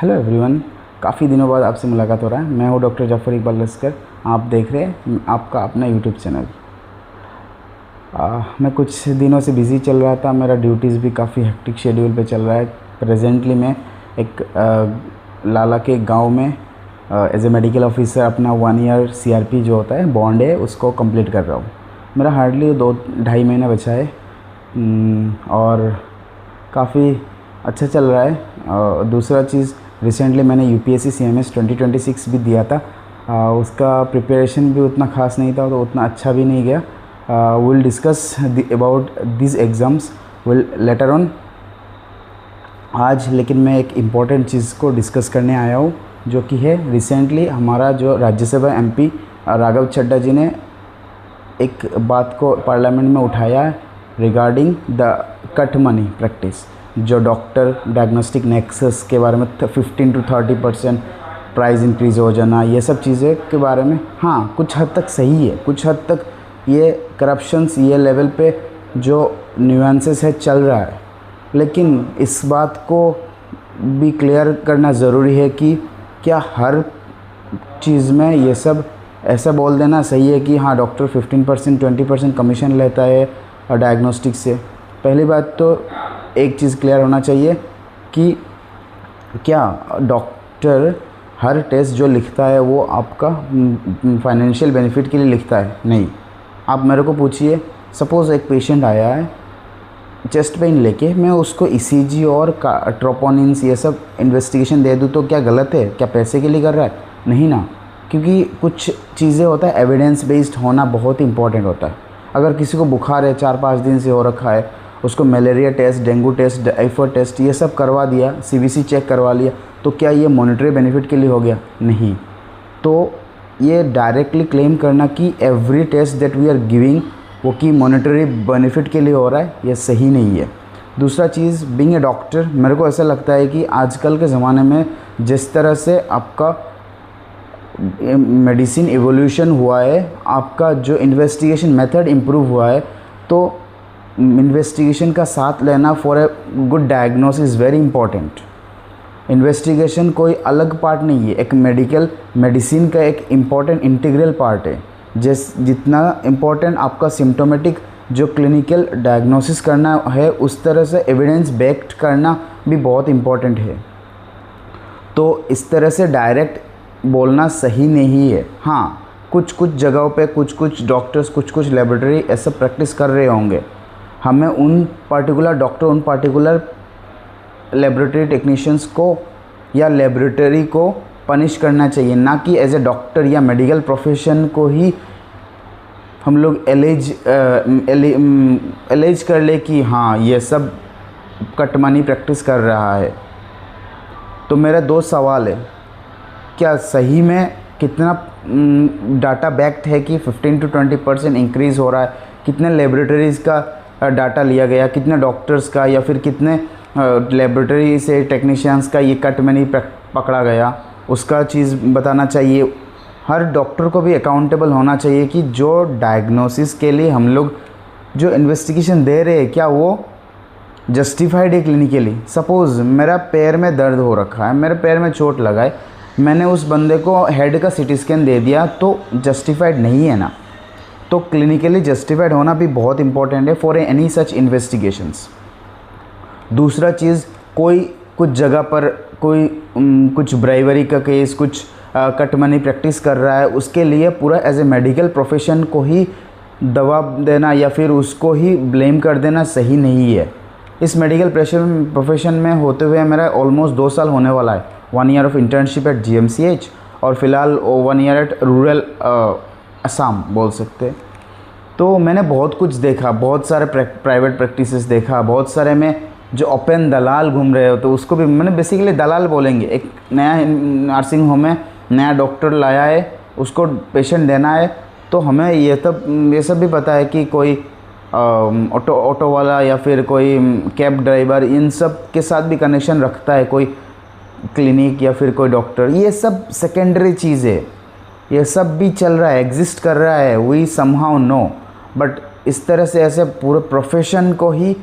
Hello everyone, काफ़ी दिनों बाद आपसे मुलाकात हो रहा है। मैं हूँ डॉक्टर जाफर इकबाल लस्कर। आप देख रहे हैं आपका अपना यूट्यूब चैनल। मैं कुछ दिनों से बिज़ी चल रहा था। मेरा ड्यूटीज़ भी काफ़ी हेक्टिक शेड्यूल पे चल रहा है। प्रेजेंटली मैं एक लाला के गांव में एज ए मेडिकल ऑफिसर अपना 1 ईयर CRP जो होता है बॉन्ड है उसको कंप्लीट कर रहा हूँ। मेरा हार्डली 2-2.5 महीने बचा है और काफ़ी अच्छा चल रहा है। दूसरा चीज़, रिसेंटली मैंने UPSC CMS 2026 भी दिया था। उसका प्रिपरेशन भी उतना ख़ास नहीं था, तो उतना अच्छा भी नहीं गया। Will discuss about this exams will later on. आज लेकिन मैं एक इम्पॉर्टेंट चीज़ को डिस्कस करने आया हूँ, जो कि है रिसेंटली हमारा जो राज्यसभा MP राघव चड्ढा जी ने एक बात को पार्लियामेंट में उठाया regarding the cut money practice, जो डॉक्टर डायग्नोस्टिक नेक्सस के बारे में 15 to 30% प्राइस इंक्रीज़ हो जाना, ये सब चीज़ें के बारे में हाँ कुछ हद तक सही है। कुछ हद तक ये करप्शंस ये लेवल पे जो न्यूएंसेस है चल रहा है, लेकिन इस बात को भी क्लियर करना ज़रूरी है कि क्या हर चीज़ में ये सब ऐसा बोल देना सही है कि हाँ डॉक्टर 15% 20% कमीशन लेता है डायग्नोस्टिक से। पहली बात तो एक चीज़ क्लियर होना चाहिए कि क्या डॉक्टर हर टेस्ट जो लिखता है वो आपका फाइनेंशियल बेनिफिट के लिए लिखता है? नहीं। आप मेरे को पूछिए, सपोज़ एक पेशेंट आया है चेस्ट पेन लेके, मैं उसको ECG और ट्रोपोनिन्स ये सब इन्वेस्टिगेशन दे दूँ तो क्या गलत है? क्या पैसे के लिए कर रहा है? नहीं ना, क्योंकि कुछ चीज़ें होता है एविडेंस बेस्ड होना बहुत इंपॉर्टेंट होता है। अगर किसी को बुखार है 4-5 दिन से हो रखा है, उसको malaria test, dengue test, typhoid test ये सब करवा दिया, CBC चेक करवा लिया, तो क्या ये मॉनेटरी बेनिफिट के लिए हो गया? नहीं। तो ये डायरेक्टली क्लेम करना कि every test that we are giving वो कि मॉनेटरी बेनिफिट के लिए हो रहा है, ये सही नहीं है। दूसरा चीज़, बीइंग ए डॉक्टर, मेरे को ऐसा लगता है कि आजकल के ज़माने में जिस तरह से आपका मेडिसिन एवोल्यूशन हुआ है, आपका जो इन्वेस्टिगेशन मेथड इम्प्रूव हुआ है, तो इन्वेस्टिगेशन का साथ लेना for a good diagnosis is very important. Investigation कोई अलग पार्ट नहीं है, एक मेडिसिन का एक इम्पॉर्टेंट इंटीग्रल पार्ट है। जितना इम्पॉर्टेंट आपका सिम्टोमेटिक जो क्लिनिकल डायग्नोसिस करना है, उस तरह से एविडेंस बेस्ड करना भी बहुत इम्पॉर्टेंट है। तो इस तरह से डायरेक्ट बोलना सही नहीं है। हाँ, कुछ जगहों पे कुछ डॉक्टर्स, कुछ लेबोरेटरी ऐसा प्रैक्टिस कर रहे होंगे। हमें उन पर्टिकुलर डॉक्टर, उन पर्टिकुलर लेबोरेटरी टेक्नीशियंस को या लेबोरेटरी को पनिश करना चाहिए, ना कि एज ए डॉक्टर या मेडिकल प्रोफेशन को ही हम लोग एलेज कर ले कि हाँ ये सब कटमनी प्रैक्टिस कर रहा है। तो मेरा 2 सवाल है, क्या सही में कितना डाटा बैक्ड है कि 15 to 20% इंक्रीज़ हो रहा है? कितने लेबोरेटरीज़ का डाटा लिया गया, कितने डॉक्टर्स का या फिर कितने लेबोरेटरी से टेक्नीशियंस का ये कट मनी पकड़ा गया, उसका चीज़ बताना चाहिए। हर डॉक्टर को भी अकाउंटेबल होना चाहिए कि जो डायग्नोसिस के लिए हम लोग जो इन्वेस्टिगेशन दे रहे हैं क्या वो जस्टिफाइड है क्लिनिकली। सपोज़ मेरा पैर में दर्द हो रखा है, मेरे पैर में चोट लगा है, मैंने उस बंदे को हेड का CT स्कैन दे दिया, तो जस्टिफाइड नहीं है ना। तो क्लिनिकली जस्टिफाइड होना भी बहुत इंपॉर्टेंट है फॉर एनी सच इन्वेस्टिगेशंस। दूसरा चीज़, कुछ जगह पर कोई कुछ ब्राइवरी का केस, कुछ कट मनी प्रैक्टिस कर रहा है, उसके लिए पूरा एज ए मेडिकल प्रोफेशन को ही दवा देना या फिर उसको ही ब्लेम कर देना सही नहीं है। इस मेडिकल प्रोफेशन में होते हुए मेरा ऑलमोस्ट 2 साल होने वाला है। 1 year of internship at GMCH और फिलहाल 1 ईयर एट रूरल असम बोल सकते हैं। तो मैंने बहुत कुछ देखा, बहुत सारे प्राइवेट प्रैक्टिसेस देखा, बहुत सारे में जो ओपन दलाल घूम रहे हो, तो उसको भी मैंने बेसिकली दलाल बोलेंगे। एक नया नर्सिंग होम में नया डॉक्टर लाया है, उसको पेशेंट देना है, तो हमें ये सब भी पता है कि कोई ऑटो वाला या फिर कोई कैब ड्राइवर इन सब के साथ भी कनेक्शन रखता है, कोई क्लिनिक या फिर कोई डॉक्टर। ये सब सेकेंडरी चीज़ है, ये सब भी चल रहा है, एग्जिस्ट कर रहा है, वी समहाउ नो। बट इस तरह से ऐसे पूरे प्रोफेशन को ही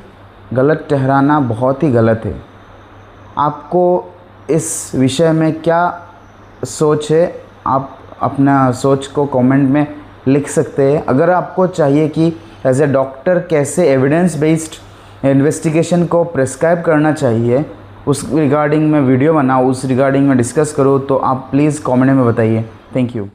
गलत ठहराना बहुत ही गलत है। आपको इस विषय में क्या सोच है, आप अपना सोच को कमेंट में लिख सकते हैं। अगर आपको चाहिए कि एज ए डॉक्टर कैसे एविडेंस बेस्ड इन्वेस्टिगेशन को प्रेस्क्राइब करना चाहिए, उस रिगार्डिंग में वीडियो बनाओ, उस रिगार्डिंग में डिस्कस करो, तो आप प्लीज़ कमेंट में बताइए। Thank you.